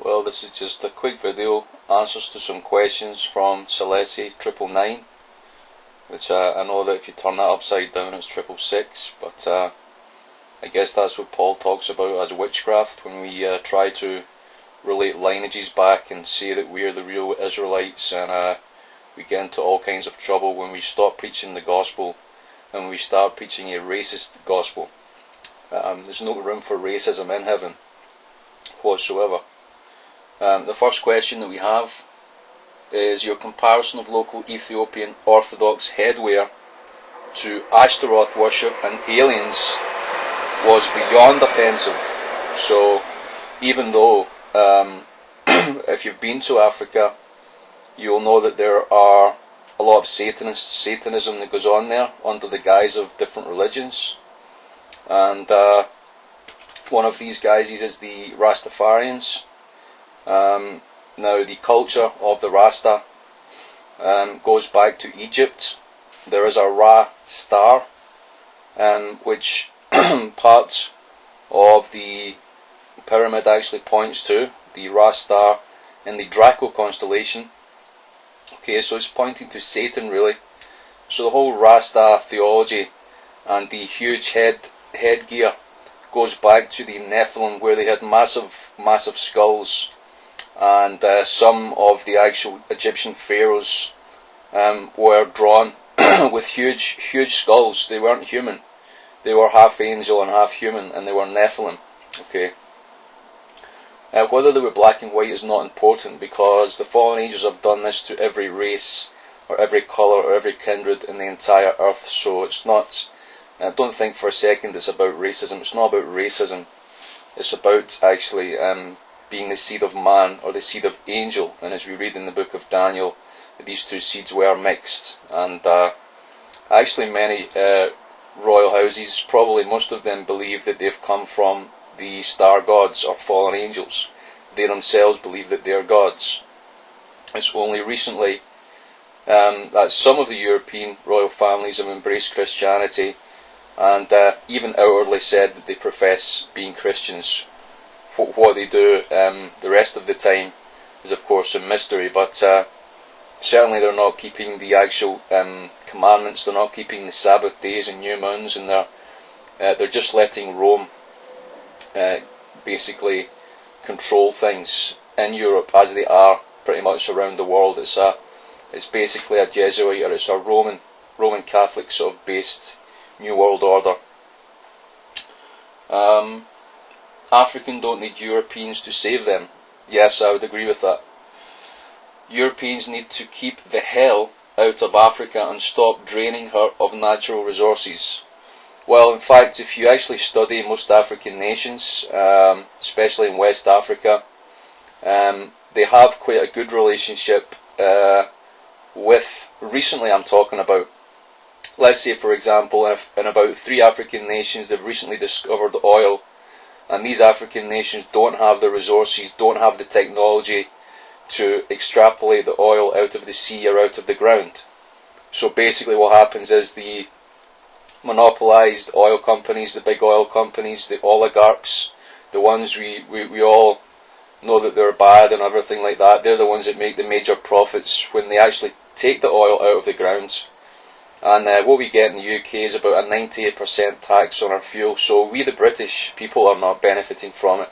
Well, this is just a quick video, answers to some questions from Celesi 999, which I know that if you turn that upside down it's 666, but I guess that's what Paul talks about as witchcraft, when we try to relate lineages back and say that we're the real Israelites, and we get into all kinds of trouble when we stop preaching the gospel and we start preaching a racist gospel. There's no room for racism in heaven whatsoever. The first question that we have is your comparison of local Ethiopian Orthodox headwear to Ashtaroth worship and aliens was beyond offensive. So even though if you've been to Africa, you'll know that there are a lot of Satanism that goes on there under the guise of different religions, and one of these guises is the Rastafarians. Now the culture of the Rasta goes back to Egypt. There is a Ra star, which part of the pyramid actually points to the Ra star in the Draco constellation. Okay, so it's pointing to Satan really. So the whole Rasta theology and the huge headgear goes back to the Nephilim, where they had massive skulls, and some of the actual Egyptian pharaohs were drawn with huge skulls. They weren't human. They were half angel and half human, and they were Nephilim. Okay. Whether they were black and white is not important, because the fallen angels have done this to every race or every colour or every kindred in the entire earth. So it's not, don't think for a second it's about racism. It's not about racism. It's about actually being the seed of man or the seed of angel. And as we read in the book of Daniel, these two seeds were mixed. And actually many royal houses, probably most of them, believe that they've come from the star gods or fallen angels. They themselves believe that they are gods. It's only recently that some of the European royal families have embraced Christianity and even outwardly said that they profess being Christians. What they do the rest of the time is of course a mystery, but certainly they're not keeping the actual commandments. They're not keeping the Sabbath days and new moons, and they're just letting Rome basically control things in Europe, as they are pretty much around the world. It's basically a Jesuit, or it's a Roman Catholic sort of based New World Order. Africans don't need Europeans to save them. Yes, I would agree with that. Europeans need to keep the hell out of Africa and stop draining her of natural resources. Well, in fact, if you actually study most African nations, especially in West Africa, they have quite a good relationship with, recently I'm talking about, let's say for example, in about 3 African nations they've recently discovered oil, and these African nations don't have the resources, don't have the technology to extrapolate the oil out of the sea or out of the ground. So basically what happens is the monopolized oil companies, the big oil companies, the oligarchs, the ones we all know that they're bad and everything like that, they're the ones that make the major profits when they actually take the oil out of the ground. And what we get in the UK is about a 98% tax on our fuel, so we the British people are not benefiting from it.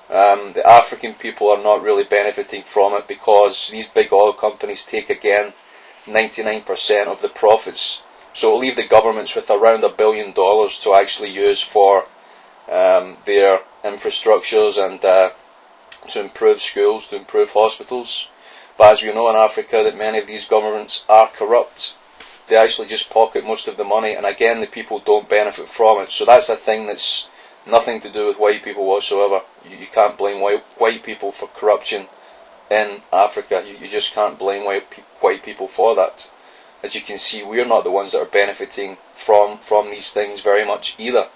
The African people are not really benefiting from it, because these big oil companies take again 99% of the profits. So it'll leave the governments with around $1 billion to actually use for their infrastructures and to improve schools, to improve hospitals. But as we know in Africa, that many of these governments are corrupt. They actually just pocket most of the money, and again the people don't benefit from it. So that's a thing that's nothing to do with white people whatsoever. You can't blame white people for corruption in Africa. You just can't blame white people for that. As you can see, we're not the ones that are benefiting from these things very much either.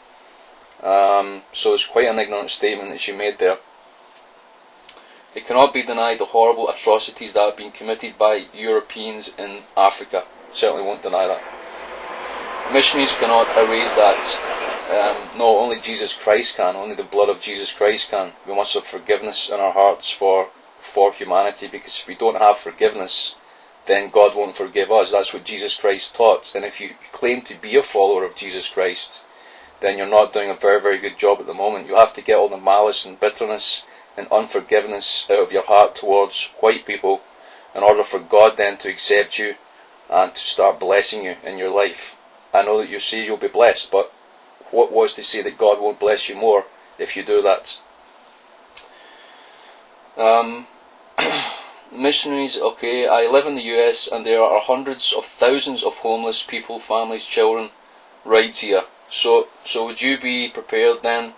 So it's quite an ignorant statement that she made there. It cannot be denied the horrible atrocities that have been committed by Europeans in Africa. Certainly won't deny that. Missionaries cannot erase that. No, only Jesus Christ can. Only the blood of Jesus Christ can. We must have forgiveness in our hearts for humanity, because if we don't have forgiveness, then God won't forgive us. That's what Jesus Christ taught. And if you claim to be a follower of Jesus Christ, then you're not doing a very, very good job at the moment. You have to get all the malice and bitterness and unforgiveness out of your heart towards white people in order for God then to accept you and to start blessing you in your life. I know that you say you'll be blessed, but what was to say that God won't bless you more if you do that? Missionaries, okay, I live in the US and there are hundreds of thousands of homeless people, families, children, right here. So would you be prepared then,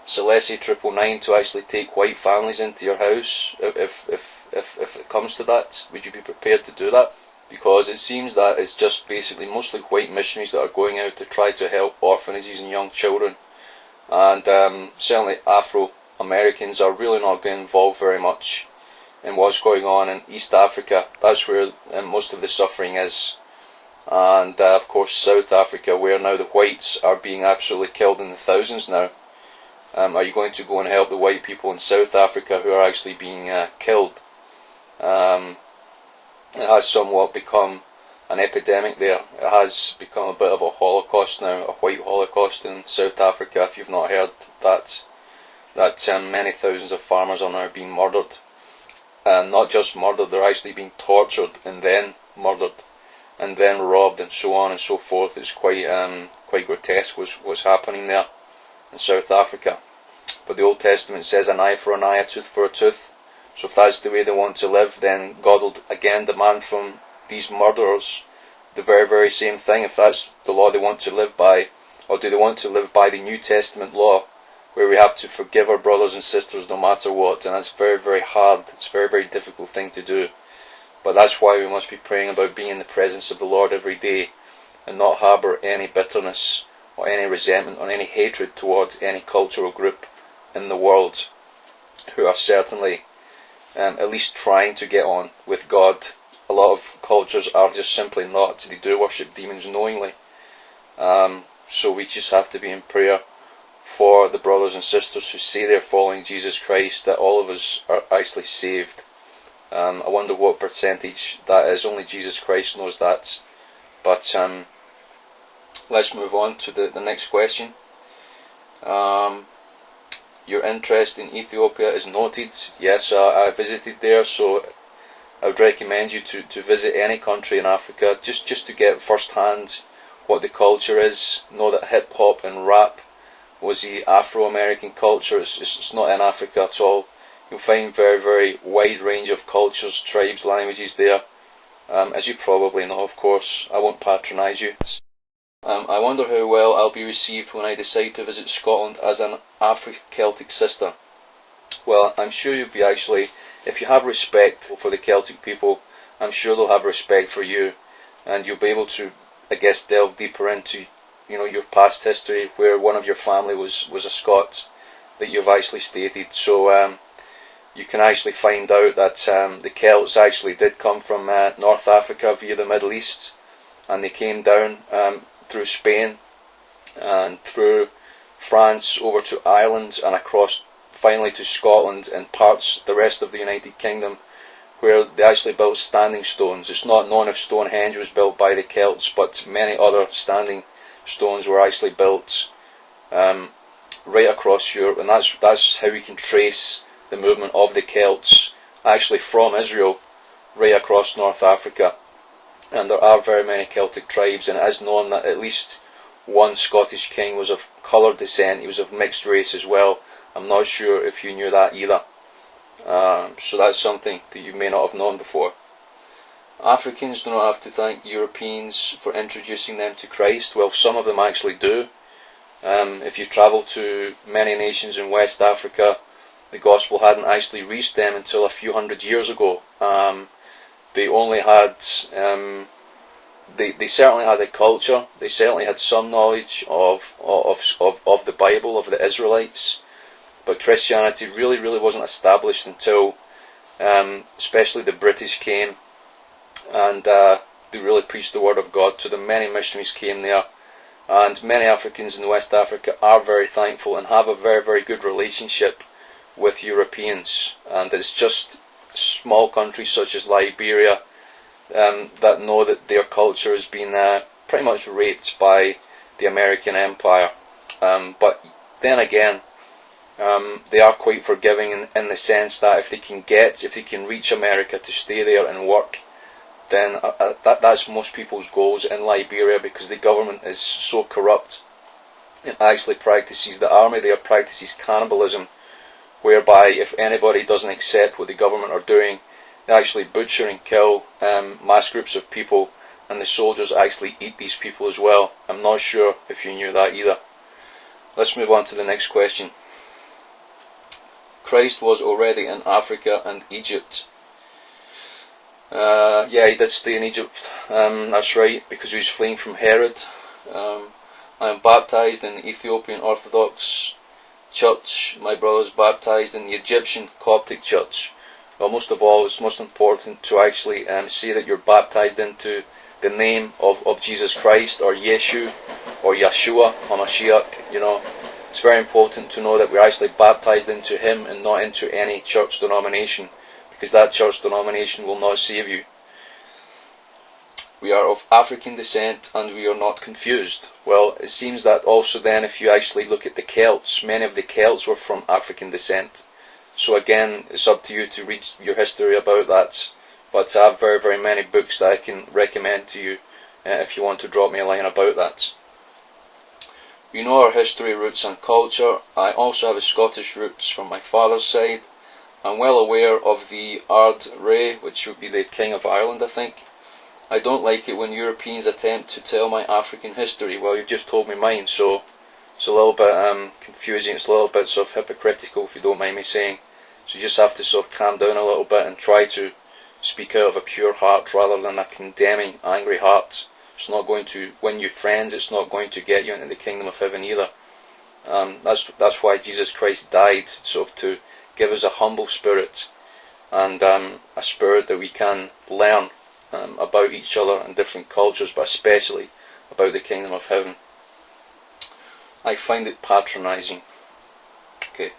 Celeste 999, to actually take white families into your house if it comes to that? Would you be prepared to do that? Because it seems that it's just basically mostly white missionaries that are going out to try to help orphanages and young children, and certainly Afro-Americans are really not getting involved very much in what's going on in East Africa. That's where most of the suffering is. And of course South Africa, where now the whites are being absolutely killed in the thousands now. Are you going to go and help the white people in South Africa who are actually being killed? It has somewhat become an epidemic there. It has become a bit of a holocaust now, a white holocaust in South Africa. If you've not heard that many thousands of farmers are now being murdered. And not just murdered, they're actually being tortured and then murdered and then robbed and so on and so forth. It's quite grotesque what's happening there in South Africa. But the Old Testament says an eye for an eye, a tooth for a tooth. So if that's the way they want to live, then God will again demand from these murderers the very, very same thing. If that's the law they want to live by, or do they want to live by the New Testament law, where we have to forgive our brothers and sisters no matter what? And that's very, very hard. It's a very, very difficult thing to do. But that's why we must be praying about being in the presence of the Lord every day and not harbour any bitterness or any resentment or any hatred towards any cultural group in the world who are certainly at least trying to get on with God. A lot of cultures are just simply not. They do worship demons knowingly. So we just have to be in prayer for the brothers and sisters who say they're following Jesus Christ, that all of us are actually saved. I wonder what percentage that is. Only Jesus Christ knows that. But let's move on to the next question. Your interest in Ethiopia is noted. Yes, I visited there, so I would recommend you to visit any country in Africa just to get first hand what the culture is. Know that hip hop and rap was the Afro-American culture. It's not in Africa at all. You'll find very, very wide range of cultures, tribes, languages there. As you probably know, of course. I won't patronise you. I wonder how well I'll be received when I decide to visit Scotland as an Afro-Celtic sister. Well, I'm sure you'll be actually, if you have respect for the Celtic people, I'm sure they'll have respect for you, and you'll be able to, I guess, delve deeper into, your past history, where one of your family was a Scot that you've actually stated. So you can actually find out that the Celts actually did come from North Africa via the Middle East, and they came down through Spain and through France over to Ireland and across finally to Scotland and the rest of the United Kingdom, where they actually built standing stones. It's not known if Stonehenge was built by the Celts, but many other standing stones were actually built right across Europe, and that's how we can trace the movement of the Celts actually from Israel right across North Africa. And there are very many Celtic tribes, and it is known that at least one Scottish king was of coloured descent. He was of mixed race as well. I'm not sure if you knew that either. So that's something that you may not have known before. Africans do not have to thank Europeans for introducing them to Christ. Well, some of them actually do. If you travel to many nations in West Africa, the gospel hadn't actually reached them until a few hundred years ago. They only had, they certainly had a culture. They certainly had some knowledge of the Bible, of the Israelites, but Christianity really wasn't established until, especially the British came, and they really preached the word of God to them. Many missionaries came there, And many Africans in West Africa are very thankful and have a very, very good relationship with Europeans. And it's just small countries such as Liberia that know that their culture has been pretty much raped by the American Empire. But then again, they are quite forgiving in the sense that if they can reach America to stay there and work, then that's most people's goals in Liberia, because the government is so corrupt. It actually practices, the army there practices cannibalism, whereby if anybody doesn't accept what the government are doing, they actually butcher and kill mass groups of people, and the soldiers actually eat these people as well. I'm not sure if you knew that either. Let's move on to the next question. Christ was already in Africa and Egypt. Yeah, he did stay in Egypt, that's right, because he was fleeing from Herod. I am baptized in the Ethiopian Orthodox Church. My brother is baptized in the Egyptian Coptic Church. Well, most of all, it's most important to actually say that you're baptized into the name of Jesus Christ, or Yeshu, or Yeshua, or Mashiach. You know, it's very important to know that we're actually baptized into Him and not into any church denomination, because that church denomination will not save you. We are of African descent and we are not confused. Well, it seems that also then, if you actually look at the Celts, many of the Celts were from African descent. So again, it's up to you to read your history about that. But I have very, very many books that I can recommend to you if you want to drop me a line about that. We know our history, roots and culture. I also have a Scottish roots from my father's side. I'm well aware of the Ard Ray, which would be the King of Ireland, I think. I don't like it when Europeans attempt to tell my African history. Well, you've just told me mine, so it's a little bit confusing. It's a little bit sort of hypocritical, if you don't mind me saying. So you just have to sort of calm down a little bit and try to speak out of a pure heart rather than a condemning, angry heart. It's not going to win you friends. It's not going to get you into the kingdom of heaven either. That's why Jesus Christ died, sort of to give us a humble spirit and a spirit that we can learn about each other and different cultures, but especially about the kingdom of heaven. I find it patronizing. Okay.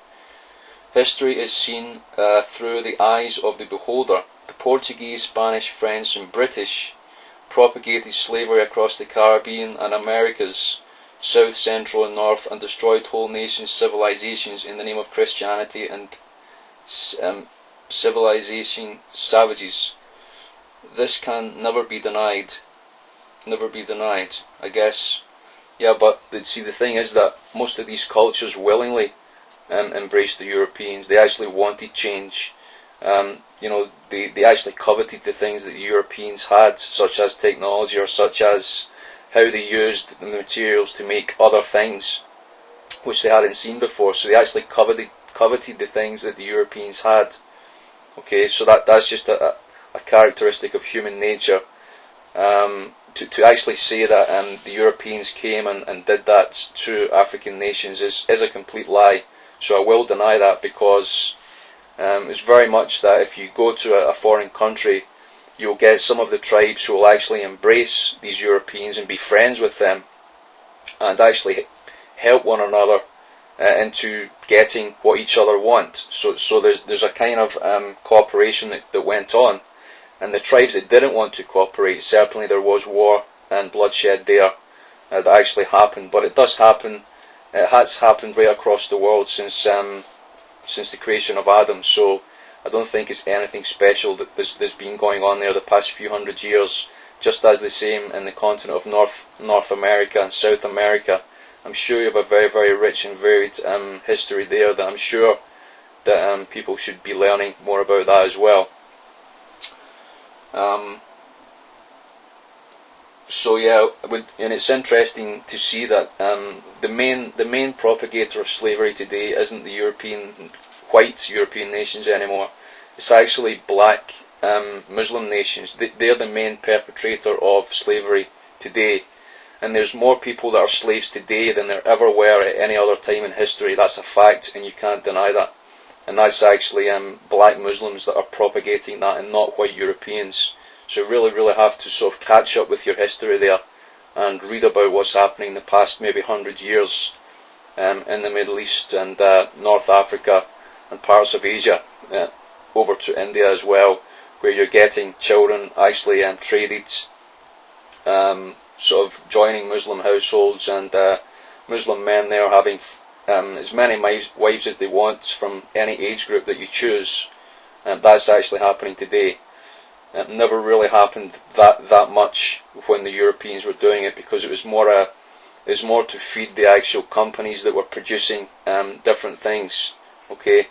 History is seen through the eyes of the beholder. The Portuguese, Spanish, French and British propagated slavery across the Caribbean and Americas, South, Central and North, and destroyed whole nations, civilizations in the name of Christianity and civilization savages. This can never be denied. Never be denied, I guess. Yeah, but see, the thing is that most of these cultures willingly embraced the Europeans. They actually wanted change. You know, they actually coveted the things that the Europeans had, such as technology, or such as how they used the materials to make other things which they hadn't seen before. So they actually coveted the things that the Europeans had. Okay, so that's just a characteristic of human nature. To actually say that the Europeans came and did that to African nations is a complete lie. So I will deny that, because it's very much that if you go to a foreign country, you'll get some of the tribes who will actually embrace these Europeans and be friends with them and actually help one another into getting what each other want. So there's a kind of cooperation that went on. And the tribes that didn't want to cooperate, certainly there was war and bloodshed there that actually happened. But it does happen. It has happened right across the world since the creation of Adam. So I don't think it's anything special that there's been going on there the past few hundred years. Just as the same in the continent of North America and South America. I'm sure you have a very, very rich and varied history there that I'm sure that people should be learning more about that as well. So yeah, and it's interesting to see that the main propagator of slavery today isn't the white European nations anymore. It's actually black Muslim nations. They're the main perpetrator of slavery today. And there's more people that are slaves today than there ever were at any other time in history. That's a fact, and you can't deny that. And that's actually black Muslims that are propagating that, and not white Europeans. So you really, really have to sort of catch up with your history there. and read about what's happening in the past maybe 100 years in the Middle East and North Africa and parts of Asia, over to India as well, where you're getting children actually traded, sort of joining Muslim households, and Muslim men there having as many wives as they want from any age group that you choose. That's actually happening today. It never really happened that much when the Europeans were doing it, because it was more to feed the actual companies that were producing different things. Okay,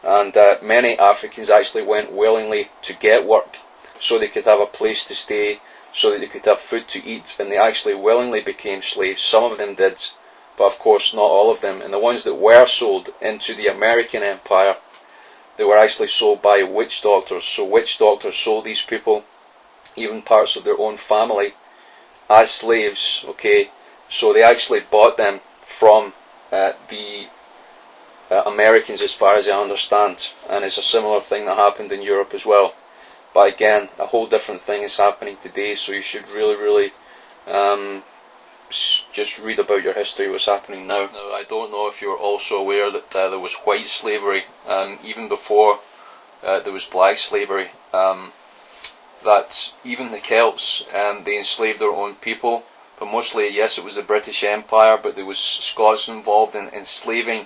and many Africans actually went willingly to get work so they could have a place to stay, so that they could have food to eat, and they actually willingly became slaves. Some of them did, but of course not all of them. And the ones that were sold into the American empire, they were actually sold by witch doctors. So witch doctors sold these people, even parts of their own family, as slaves. Okay, so they actually bought them from the Americans, as far as I understand, and it's a similar thing that happened in Europe as well. But again, a whole different thing is happening today, so you should really just read about your history, what's happening now. Now, I don't know if you're also aware that there was white slavery, even before there was black slavery, that even the Celts, they enslaved their own people, but mostly, yes, it was the British Empire, but there was Scots involved in enslaving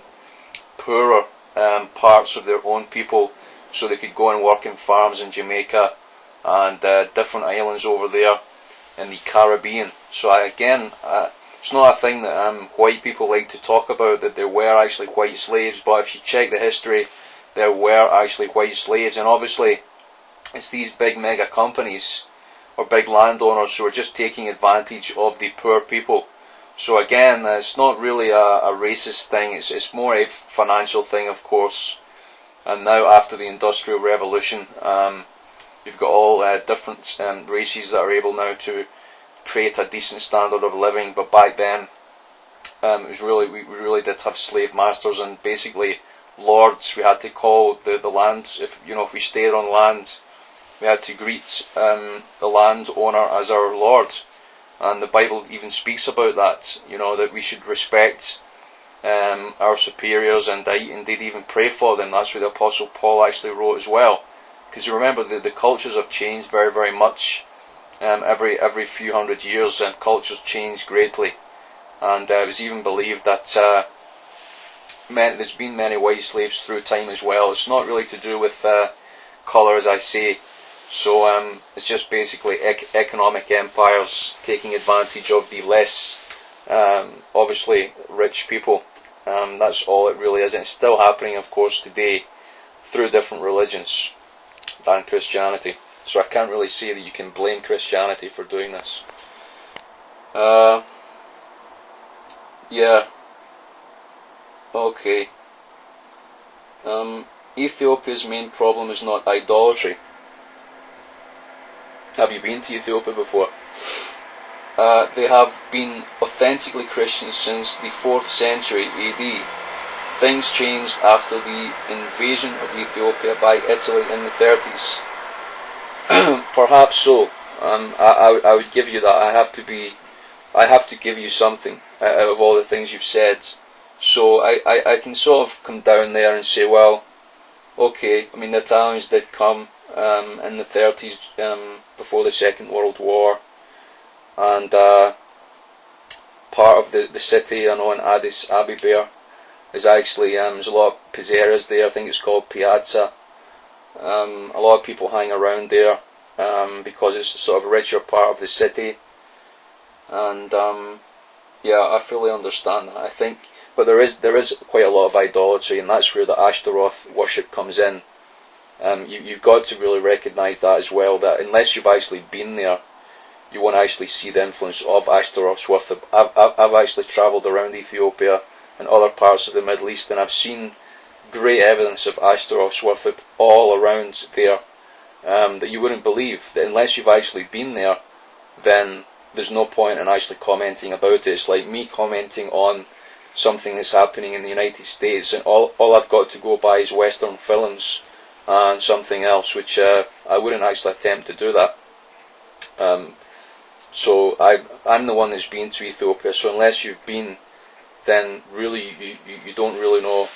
poorer parts of their own people, so they could go and work in farms in Jamaica and different islands over there in the Caribbean. So again, it's not a thing that white people like to talk about, that there were actually white slaves, but if you check the history, there were actually white slaves, and obviously it's these big mega companies or big landowners who are just taking advantage of the poor people. So again, it's not really a racist thing, it's more a financial thing, of course. And now, after the Industrial Revolution, you've got all different races that are able now to create a decent standard of living. But back then, it was we really did have slave masters, and basically lords. We had to call the land, if we stayed on land, we had to greet the landowner as our lord. And the Bible even speaks about that, that we should respect our superiors, and indeed even pray for them. That's what the Apostle Paul actually wrote as well. Because you remember, the cultures have changed very, very much. Every few hundred years, cultures change greatly. And it was even believed that there's been many white slaves through time as well. It's not really to do with colour, as I say. So it's just basically economic empires taking advantage of the less, obviously, rich people. That's all it really is, and it's still happening, of course, today through different religions than Christianity. So I can't really say that you can blame Christianity for doing this. Yeah. Okay. Ethiopia's main problem is not idolatry. Have you been to Ethiopia before? They have been authentically Christian since the 4th century AD. Things changed after the invasion of Ethiopia by Italy in the 30s. Perhaps so. I would give you that. I have to give you something out of all the things you've said. So I can sort of come down there and say, well, okay, I mean, the Italians did come in the 30s, before the Second World War, and part of the city, I know, in Addis Ababa, is actually, there's a lot of pizzeras there. I think it's called Piazza. A lot of people hang around there because it's a sort of richer part of the city, and yeah, I fully understand that. I think, but there is quite a lot of idolatry, and that's where the Ashtaroth worship comes in. You've got to really recognise that as well, that unless you've actually been there, you won't actually see the influence of Ashtaroth's worship. I've actually travelled around Ethiopia and other parts of the Middle East, and I've seen great evidence of Ashtaroth's worship all around there, that you wouldn't believe. That unless you've actually been there, then there's no point in actually commenting about it. It's like me commenting on something that's happening in the United States, and all I've got to go by is Western films and something else, which I wouldn't actually attempt to do that. So I'm the one that's been to Ethiopia. So unless you've been, then really you don't really know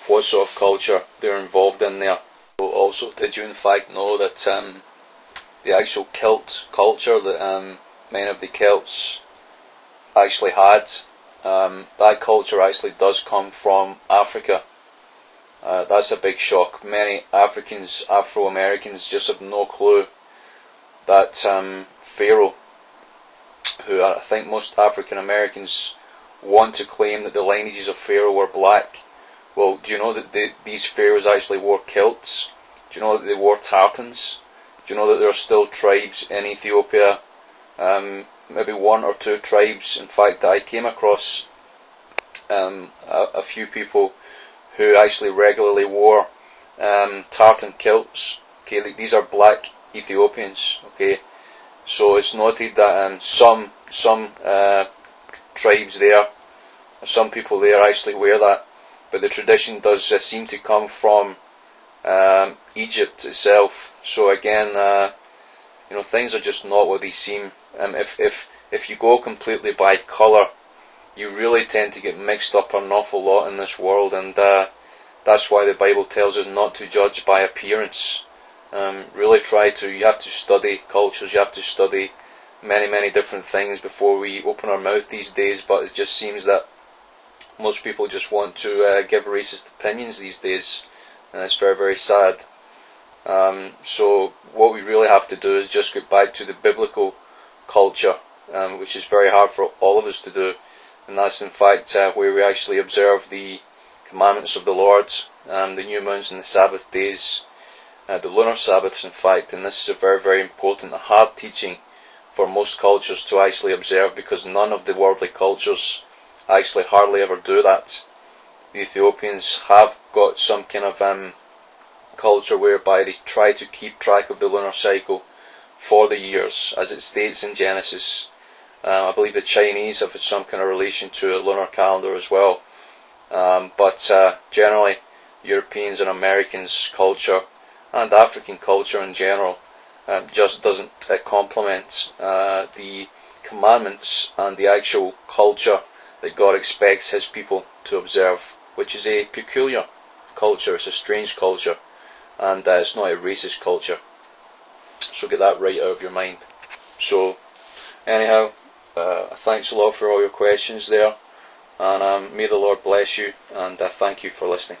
what sort of culture they're involved in there. So also, did you in fact know that the actual kilt culture that many of the Celts actually had, that culture actually does come from Africa? That's a big shock. Many Africans, Afro-Americans, just have no clue that Pharaoh, who I think most African Americans want to claim that the lineages of Pharaoh were black. Well, do you know that these pharaohs actually wore kilts? Do you know that they wore tartans? Do you know that there are still tribes in Ethiopia, maybe one or two tribes, in fact, that I came across a few people who actually regularly wore tartan kilts. Okay, these are black Ethiopians. Okay, so it's noted that some tribes there, some people there actually wear that, but the tradition does seem to come from Egypt itself. So again, things are just not what they seem. If you go completely by colour, you really tend to get mixed up an awful lot in this world, and that's why the Bible tells us not to judge by appearance. Really you have to study cultures, you have to study many different things before we open our mouth these days, but it just seems that most people just want to give racist opinions these days, and it's very sad. So what we really have to do is just get back to the biblical culture, which is very hard for all of us to do, and that's in fact where we actually observe the commandments of the Lord, the new moons and the Sabbath days, the lunar Sabbaths in fact, and this is a very important, a hard teaching for most cultures to actually observe, because none of the worldly cultures actually hardly ever do that. The Ethiopians have got some kind of culture whereby they try to keep track of the lunar cycle for the years, as it states in Genesis. I believe the Chinese have some kind of relation to a lunar calendar as well. But generally, Europeans and Americans' culture, and African culture in general, just doesn't complement the commandments and the actual culture that God expects His people to observe, which is a peculiar culture. It's a strange culture, and it's not a racist culture. So get that right out of your mind. So anyhow, thanks a lot for all your questions there, and may the Lord bless you, and thank you for listening.